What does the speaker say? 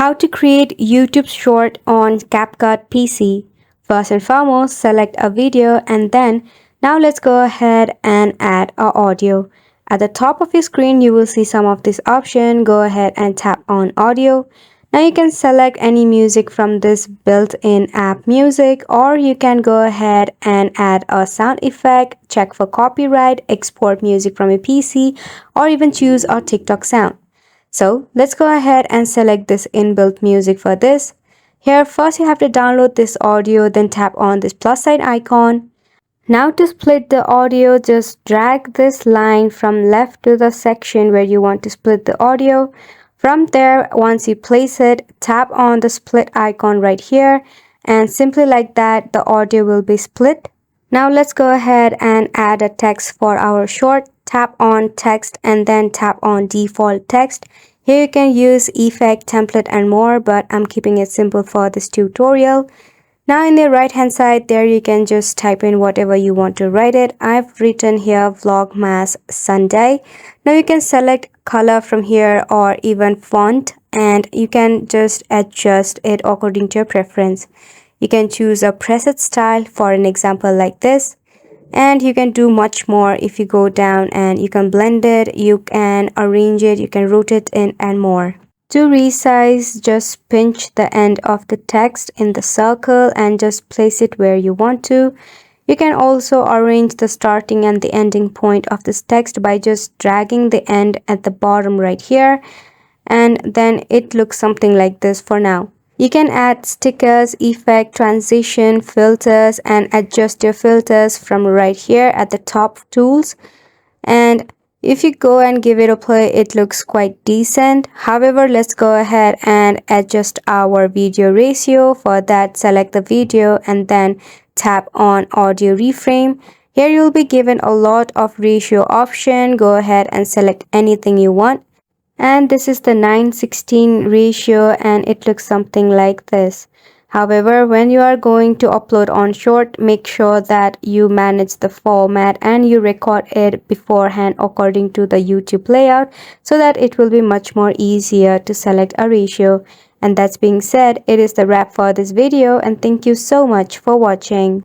How to create YouTube short on CapCut PC. First and foremost, select a video and then now let's go ahead and add our audio. At the top of your screen, you will see some of this option. Go ahead and tap on audio. Now you can select any music from this built-in app music, or you can go ahead and add a sound effect, check for copyright, export music from a PC, or even choose a TikTok sound. So let's go ahead and select this inbuilt music for this. Here first you have to download this audio, then tap on this plus sign icon. Now to split the audio, just drag this line from left to the section where you want to split the audio. From there, once you place it, tap on the split icon right here, and simply like that the audio will be split. Now let's go ahead and add a text for our short. Tap on text and then tap on default text. Here you can use effect, template and more, but I'm keeping it simple for this tutorial. Now in the right hand side there you can just type in whatever you want to write it. I've written here Vlogmas Sunday. Now you can select color from here or even font, and you can just adjust it according to your preference. You can choose a preset style for an example like this, and you can do much more. If you go down and you can blend it, you can arrange it, you can rotate it and more. To resize, just pinch the end of the text in the circle and just place it where you want to. You can also arrange the starting and the ending point of this text by just dragging the end at the bottom right here, and then it looks something like this for now. You can add stickers, effect, transition, filters, and adjust your filters from right here at the top tools. And if you go and give it a play, it looks quite decent. However, let's go ahead and adjust our video ratio. For that, select the video and then tap on audio reframe. Here you'll be given a lot of ratio option. Go ahead and select anything you want. And this is the 9:16 ratio, and it looks something like this. However, when you are going to upload on short, make sure that you manage the format and you record it beforehand according to the YouTube layout, so that it will be much more easier to select a ratio. And that's being said, it is the wrap for this video, and thank you so much for watching.